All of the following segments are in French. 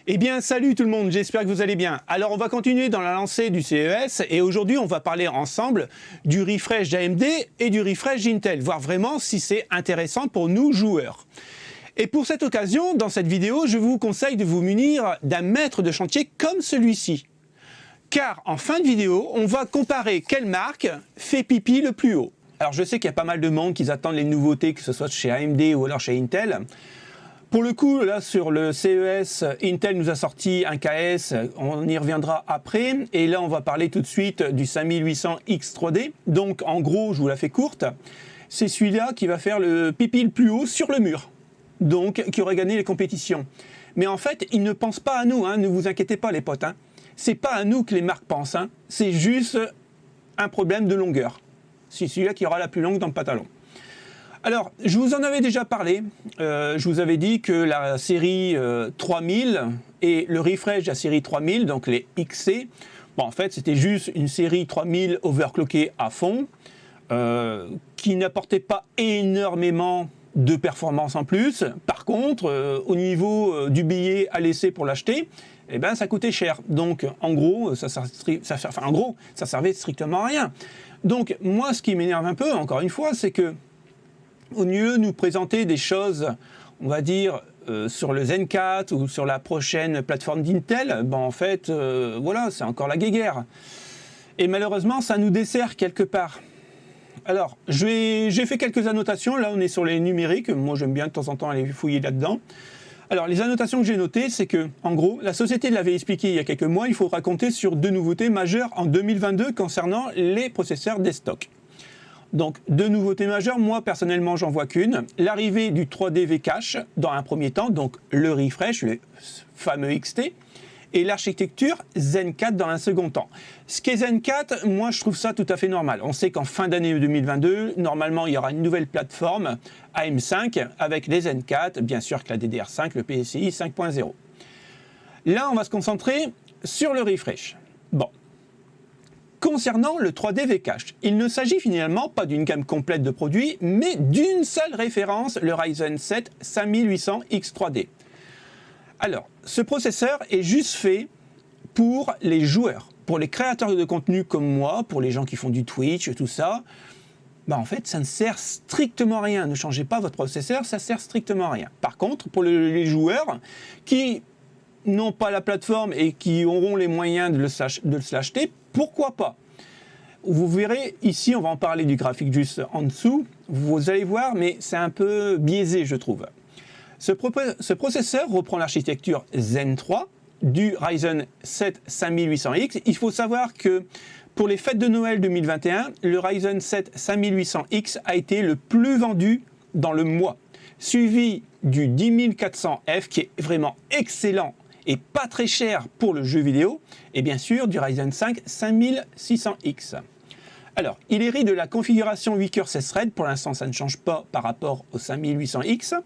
Eh bien, salut tout le monde, j'espère que vous allez bien. Alors, on va continuer dans la lancée du CES et aujourd'hui, on va parler ensemble du refresh d'AMD et du refresh d'Intel, voir vraiment si c'est intéressant pour nous joueurs. Et pour cette occasion, dans cette vidéo, je vous conseille de vous munir d'un maître de chantier comme celui-ci. Car en fin de vidéo, on va comparer quelle marque fait pipi le plus haut. Alors, je sais qu'il y a pas mal de monde qui attendent les nouveautés, que ce soit chez AMD ou alors chez Intel. Pour le coup, là, sur le CES, Intel nous a sorti un KS, on y reviendra après. Et là, on va parler tout de suite du 5800X 3D. Donc, en gros, je vous la fais courte, c'est celui-là qui va faire le pipi le plus haut sur le mur. Donc, qui aurait gagné les compétitions. Mais en fait, il ne pense pas à nous, hein, ne vous inquiétez pas les potes. Hein. C'est pas à nous que les marques pensent, hein. C'est juste un problème de longueur. C'est celui-là qui aura la plus longue dans le pantalon. Alors, je vous en avais déjà parlé, je vous avais dit que la série 3000 et le refresh de la série 3000, donc les XC, bon, en fait c'était juste une série 3000 overclockée à fond, qui n'apportait pas énormément de performance en plus. Par contre, au niveau du billet à laisser pour l'acheter, eh ben, ça coûtait cher. Donc en gros, ça servait strictement à rien. Donc moi, ce qui m'énerve un peu, encore une fois, c'est que au lieu de nous présenter des choses, on va dire, sur le Zen 4 ou sur la prochaine plateforme d'Intel, ben en fait, voilà, c'est encore la guéguerre. Et malheureusement, ça nous dessert quelque part. Alors, j'ai fait quelques annotations. Là, on est sur les numériques. Moi, j'aime bien de temps en temps aller fouiller là-dedans. Alors, les annotations que j'ai notées, c'est que, en gros, la société l'avait expliqué il y a quelques mois, il faudra compter sur deux nouveautés majeures en 2022 concernant les processeurs desktop. Donc, deux nouveautés majeures, moi personnellement j'en vois qu'une. L'arrivée du 3D V-Cache dans un premier temps, donc le refresh, le fameux XT, et l'architecture Zen 4 dans un second temps. Ce qui est Zen 4, moi je trouve ça tout à fait normal. On sait qu'en fin d'année 2022, normalement il y aura une nouvelle plateforme AM5 avec les Zen 4, bien sûr que la DDR5, le PCI 5.0. Là on va se concentrer sur le refresh. Bon. Concernant le 3D V-Cache, il ne s'agit finalement pas d'une gamme complète de produits, mais d'une seule référence, le Ryzen 7 5800X 3D. Alors, ce processeur est juste fait pour les joueurs, pour les créateurs de contenu comme moi, pour les gens qui font du Twitch et tout ça. Ben en fait, ça ne sert strictement à rien. Ne changez pas votre processeur, ça sert strictement à rien. Par contre, pour les joueurs qui n'ont pas la plateforme et qui auront les moyens de se l'acheter, pourquoi pas? Vous verrez, ici, on va en parler du graphique juste en dessous. Vous allez voir, mais c'est un peu biaisé, je trouve. Ce processeur reprend l'architecture Zen 3 du Ryzen 7 5800X. Il faut savoir que pour les fêtes de Noël 2021, le Ryzen 7 5800X a été le plus vendu dans le mois, suivi du 10400F qui est vraiment excellent et pas très cher pour le jeu vidéo, et bien sûr du Ryzen 5 5600X. Alors, il hérite de la configuration 8 coeurs 16 threads, pour l'instant ça ne change pas par rapport au 5800X.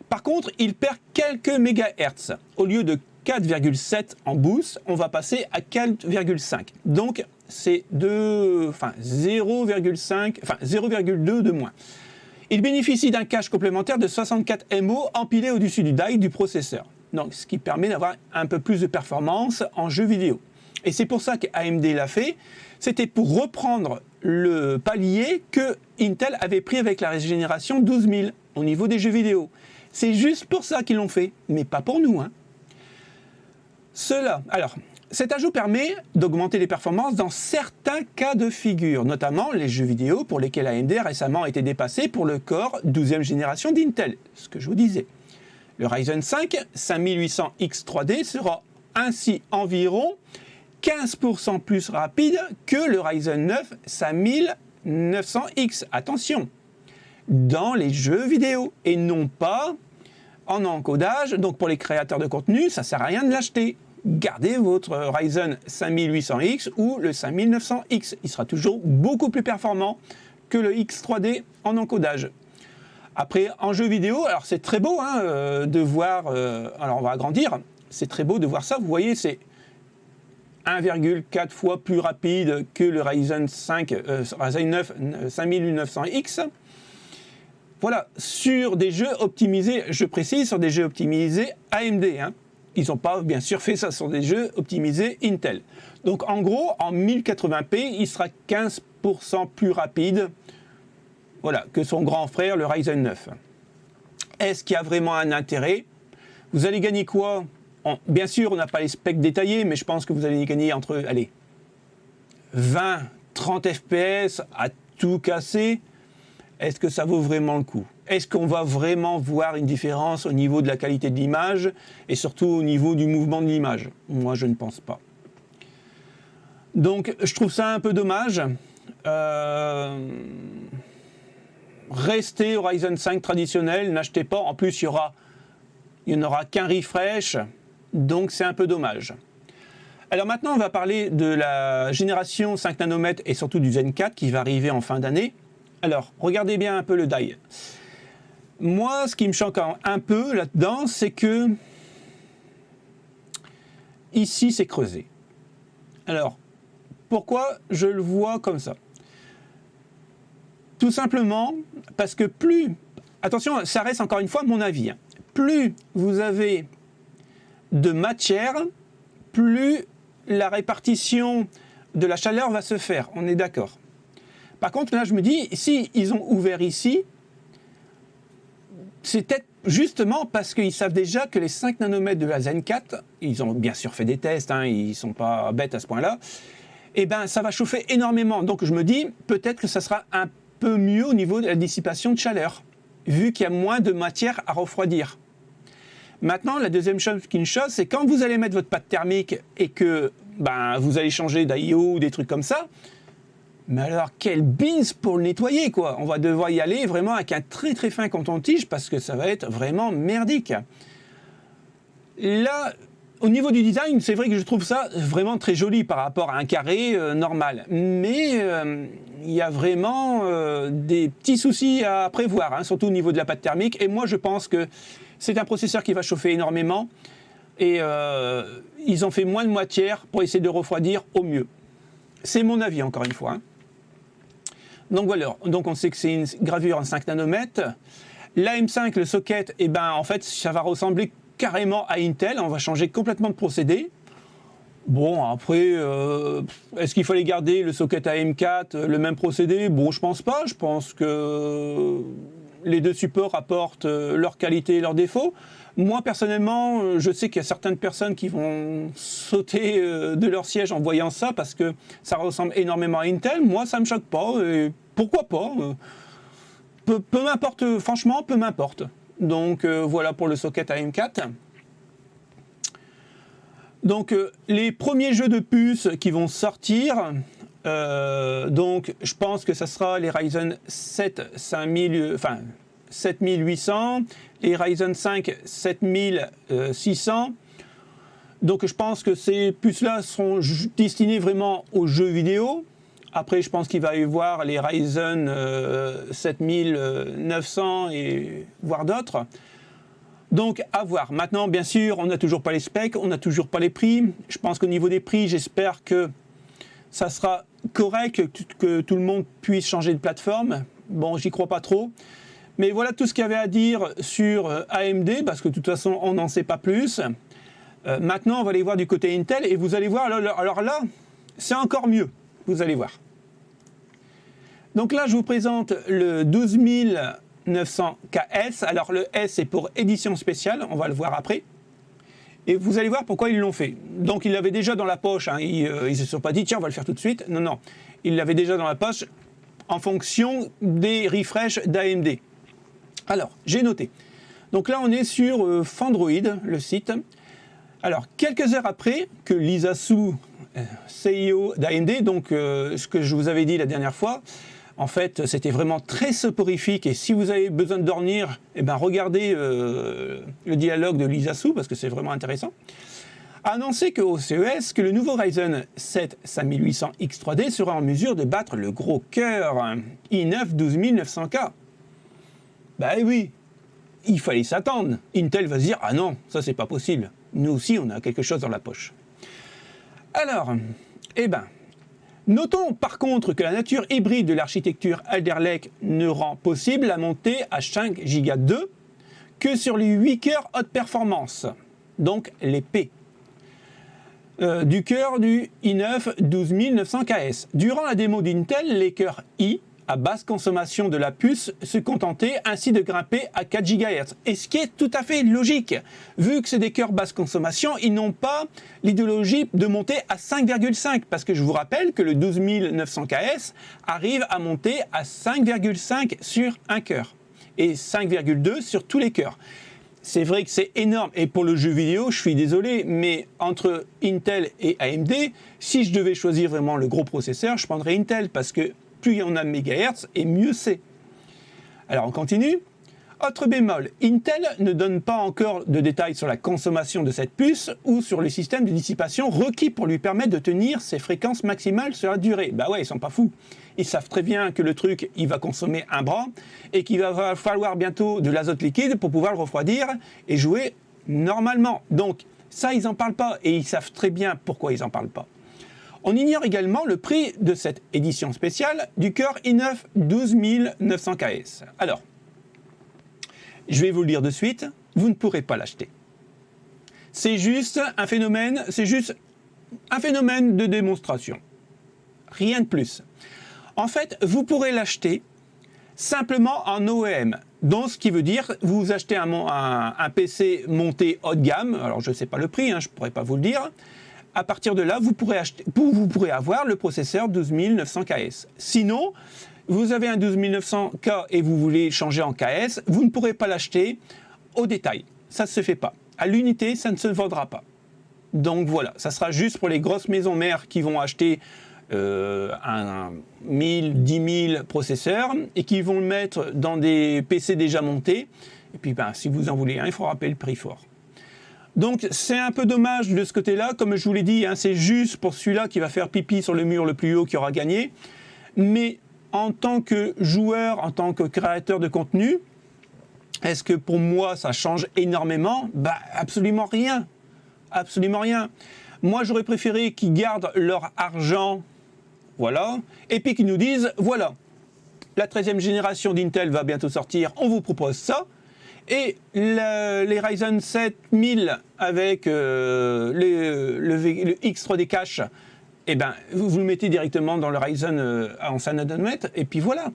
Par contre, il perd quelques MHz. Au lieu de 4,7 en boost, on va passer à 4,5. Donc, c'est 0,2 de moins. Il bénéficie d'un cache complémentaire de 64 MO empilé au-dessus du die du processeur. Donc, ce qui permet d'avoir un peu plus de performance en jeu vidéo. Et c'est pour ça qu'AMD l'a fait. C'était pour reprendre le palier que Intel avait pris avec la génération 12000 au niveau des jeux vidéo. C'est juste pour ça qu'ils l'ont fait, mais pas pour nous, hein. Alors, cet ajout permet d'augmenter les performances dans certains cas de figure, notamment les jeux vidéo pour lesquels AMD a récemment été dépassé pour le Core 12e génération d'Intel, ce que je vous disais. Le Ryzen 5 5800X 3D sera ainsi environ 15% plus rapide que le Ryzen 9 5900X. Attention, dans les jeux vidéo et non pas en encodage. Donc pour les créateurs de contenu, ça ne sert à rien de l'acheter. Gardez votre Ryzen 5800X ou le 5900X. Il sera toujours beaucoup plus performant que le X3D en encodage. Après, en jeu vidéo, alors c'est très beau hein, de voir, alors on va agrandir, c'est très beau de voir ça, vous voyez, c'est 1,4 fois plus rapide que le Ryzen 9 5900X. Voilà, sur des jeux optimisés, je précise, sur des jeux optimisés AMD. Hein. Ils n'ont pas, bien sûr, fait ça sur des jeux optimisés Intel. Donc, en gros, en 1080p, il sera 15% plus rapide, voilà, que son grand frère, le Ryzen 9. Est-ce qu'il y a vraiment un intérêt? Vous allez gagner quoi? Bien sûr, on n'a pas les specs détaillés, mais je pense que vous allez gagner entre, allez, 20, 30 FPS à tout casser. Est-ce que ça vaut vraiment le coup? Est-ce qu'on va vraiment voir une différence au niveau de la qualité de l'image et surtout au niveau du mouvement de l'image? Moi, je ne pense pas. Donc, je trouve ça un peu dommage. Restez au Ryzen 5 traditionnel, n'achetez pas. En plus, il n'y en aura qu'un refresh, donc c'est un peu dommage. Alors maintenant, on va parler de la génération 5 nanomètres et surtout du Zen 4 qui va arriver en fin d'année. Alors, regardez bien un peu le die. Moi, ce qui me choque un peu là-dedans, c'est que ici, c'est creusé. Alors, pourquoi je le vois comme ça? Tout simplement parce que plus, attention, ça reste encore une fois mon avis, hein, plus vous avez de matière, plus la répartition de la chaleur va se faire, on est d'accord. Par contre, là, je me dis, si ils ont ouvert ici, c'est peut-être justement parce qu'ils savent déjà que les 5 nanomètres de la Zen 4, ils ont bien sûr fait des tests, hein, ils ne sont pas bêtes à ce point-là, et ben ça va chauffer énormément. Donc je me dis, peut-être que ça sera un peu mieux au niveau de la dissipation de chaleur, vu qu'il y a moins de matière à refroidir. Maintenant, la deuxième chose qui me choque, c'est quand vous allez mettre votre pâte thermique et que vous allez changer d'IO ou des trucs comme ça, mais alors, quel beans pour le nettoyer, quoi. On va devoir y aller vraiment avec un très très fin coton-tige parce que ça va être vraiment merdique. Là, au niveau du design, c'est vrai que je trouve ça vraiment très joli par rapport à un carré normal. Mais il y a vraiment des petits soucis à prévoir, hein, surtout au niveau de la pâte thermique. Et moi, je pense que c'est un processeur qui va chauffer énormément. Et ils ont fait moins de matière pour essayer de refroidir au mieux. C'est mon avis, encore une fois, hein. Donc voilà, donc on sait que c'est une gravure en 5 nanomètres. L'AM5, le socket, en fait, ça va ressembler carrément à Intel. On va changer complètement de procédé. Bon, après, est-ce qu'il fallait garder le socket AM4, le même procédé? Bon, je pense pas. Je pense que les deux supports apportent leur qualité et leurs défauts. Moi, personnellement, je sais qu'il y a certaines personnes qui vont sauter de leur siège en voyant ça parce que ça ressemble énormément à Intel. Moi, ça ne me choque pas. Et pourquoi pas? Peu m'importe, franchement, peu m'importe. Donc, voilà pour le socket AM4. Donc, les premiers jeux de puces qui vont sortir, donc, je pense que ça sera les Ryzen 7 7800, les Ryzen 5 7600. Donc je pense que ces puces-là seront destinées vraiment aux jeux vidéo. Après, je pense qu'il va y avoir les Ryzen 7900 et voire d'autres. Donc à voir. Maintenant, bien sûr, on n'a toujours pas les specs, on n'a toujours pas les prix. Je pense qu'au niveau des prix, j'espère que ça sera correct, que tout le monde puisse changer de plateforme. Bon, j'y crois pas trop. Mais voilà tout ce qu'il y avait à dire sur AMD, parce que de toute façon, on n'en sait pas plus. Maintenant, on va aller voir du côté Intel, et vous allez voir, alors là, c'est encore mieux, vous allez voir. Donc là, je vous présente le 12900KS. Alors le S, c'est pour édition spéciale, on va le voir après. Et vous allez voir pourquoi ils l'ont fait. Donc ils l'avaient déjà dans la poche, hein. Ils ne se sont pas dit, tiens, on va le faire tout de suite. Non, non, ils l'avaient déjà dans la poche en fonction des refreshs d'AMD. Alors, j'ai noté. Donc là, on est sur Fandroid, le site. Alors, quelques heures après que Lisa Su, CEO d'AMD, donc ce que je vous avais dit la dernière fois, en fait, c'était vraiment très soporifique. Et si vous avez besoin de dormir, regardez le dialogue de Lisa Su, parce que c'est vraiment intéressant. A annoncé qu'au CES, que le nouveau Ryzen 7 5800X3D sera en mesure de battre le gros cœur i9 12900K. Ben oui, il fallait s'attendre. Intel va se dire, ah non, ça c'est pas possible. Nous aussi, on a quelque chose dans la poche. Alors, notons par contre que la nature hybride de l'architecture Alder Lake ne rend possible la montée à 5 Go 2 que sur les 8 cœurs haute performance. donc les P. Du cœur du i9 12900KS. Durant la démo d'Intel, les cœurs i à basse consommation de la puce se contentaient ainsi de grimper à 4 GHz. Et ce qui est tout à fait logique, vu que c'est des cœurs basse consommation, ils n'ont pas l'idéologie de monter à 5,5, parce que je vous rappelle que le 12900KS arrive à monter à 5,5 sur un cœur et 5,2 sur tous les cœurs. C'est vrai que c'est énorme, et pour le jeu vidéo, je suis désolé, mais entre Intel et AMD, si je devais choisir vraiment le gros processeur, je prendrais Intel, parce que plus il y en a de mégahertz, et mieux c'est. Alors on continue. Autre bémol, Intel ne donne pas encore de détails sur la consommation de cette puce ou sur le système de dissipation requis pour lui permettre de tenir ses fréquences maximales sur la durée. Bah ouais, ils sont pas fous. Ils savent très bien que le truc, il va consommer un bras et qu'il va falloir bientôt de l'azote liquide pour pouvoir le refroidir et jouer normalement. Donc ça, ils n'en parlent pas, et ils savent très bien pourquoi ils n'en parlent pas. On ignore également le prix de cette édition spéciale du cœur i9 12900KS. Alors, je vais vous le dire de suite, vous ne pourrez pas l'acheter. C'est juste un phénomène de démonstration. Rien de plus. En fait, vous pourrez l'acheter simplement en OEM. Donc, ce qui veut dire, vous achetez un PC monté haut de gamme, alors je ne sais pas le prix, je ne pourrais pas vous le dire. À partir de là, vous pourrez avoir le processeur 12900KS. Sinon, vous avez un 12900K et vous voulez changer en KS, vous ne pourrez pas l'acheter au détail. Ça ne se fait pas. À l'unité, ça ne se vendra pas. Donc voilà, ça sera juste pour les grosses maisons mères qui vont acheter un 1000, 10 000 processeurs et qui vont le mettre dans des PC déjà montés. Et puis, si vous en voulez un, il faudra payer le prix fort. Donc c'est un peu dommage de ce côté-là. Comme je vous l'ai dit, c'est juste pour celui-là qui va faire pipi sur le mur le plus haut qui aura gagné. Mais en tant que joueur, en tant que créateur de contenu, est-ce que pour moi ça change énormément? Absolument rien. Absolument rien. Moi j'aurais préféré qu'ils gardent leur argent, voilà, et puis qu'ils nous disent, voilà, la 13e génération d'Intel va bientôt sortir, on vous propose ça, et les Ryzen 7000 avec le X3D Cache, vous le mettez directement dans le Ryzen en 5 nanomètres, et puis voilà.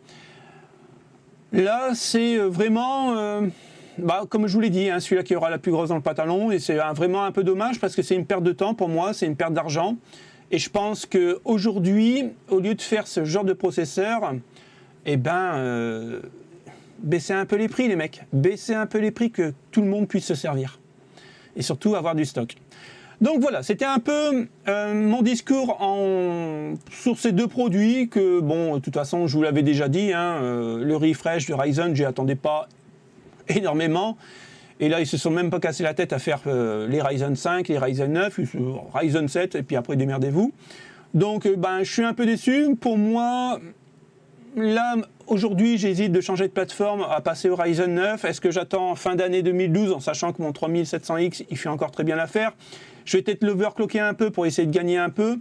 Là, c'est vraiment, comme je vous l'ai dit, celui-là qui aura la plus grosse dans le pantalon, et c'est vraiment un peu dommage parce que c'est une perte de temps pour moi, c'est une perte d'argent. Et je pense qu'aujourd'hui, au lieu de faire ce genre de processeur, baissez un peu les prix, les mecs. Baissez un peu les prix, que tout le monde puisse se servir. Et surtout, avoir du stock. Donc voilà, c'était un peu mon discours sur ces deux produits que, de toute façon, je vous l'avais déjà dit, le refresh de Ryzen, j'y attendais pas énormément. Et là, ils se sont même pas cassé la tête à faire les Ryzen 5, les Ryzen 9, Ryzen 7, et puis après, démerdez-vous. Donc, je suis un peu déçu. Pour moi, là, aujourd'hui, j'hésite de changer de plateforme à passer au Ryzen 9. Est-ce que j'attends fin d'année 2012, en sachant que mon 3700X, il fait encore très bien l'affaire? Je vais peut-être l'overclocker un peu pour essayer de gagner un peu.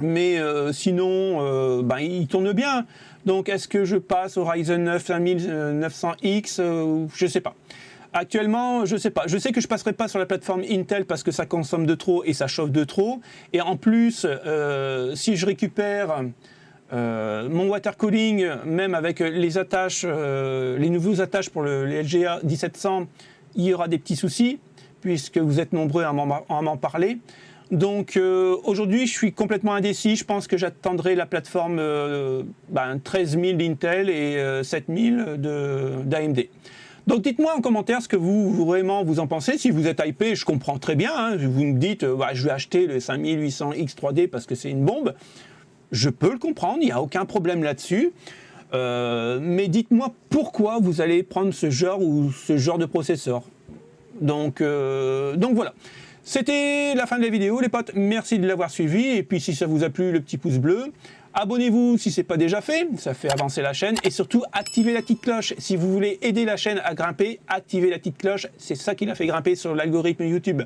Mais sinon, il tourne bien. Donc, est-ce que je passe au Ryzen 9 5900X? Je ne sais pas. Actuellement, je ne sais pas. Je sais que je ne passerai pas sur la plateforme Intel parce que ça consomme de trop et ça chauffe de trop. Et en plus, si je récupère mon water cooling, même avec les attaches, les nouveaux attaches pour les LGA 1700, il y aura des petits soucis, puisque vous êtes nombreux à m'en parler. Donc aujourd'hui, je suis complètement indécis. Je pense que j'attendrai la plateforme 13000 d'Intel et 7000 d'AMD. Donc dites-moi en commentaire ce que vous en pensez. Si vous êtes hypé, je comprends très bien. Vous me dites, je vais acheter le 5800X 3D parce que c'est une bombe. Je peux le comprendre, il n'y a aucun problème là-dessus. Mais dites-moi pourquoi vous allez prendre ce genre de processeur. Donc voilà. C'était la fin de la vidéo, les potes. Merci de l'avoir suivi. Et puis, si ça vous a plu, le petit pouce bleu. Abonnez-vous si ce n'est pas déjà fait. Ça fait avancer la chaîne. Et surtout, activez la petite cloche. Si vous voulez aider la chaîne à grimper, activez la petite cloche. C'est ça qui l'a fait grimper sur l'algorithme YouTube.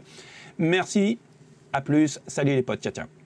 Merci. À plus. Salut les potes. Ciao, ciao.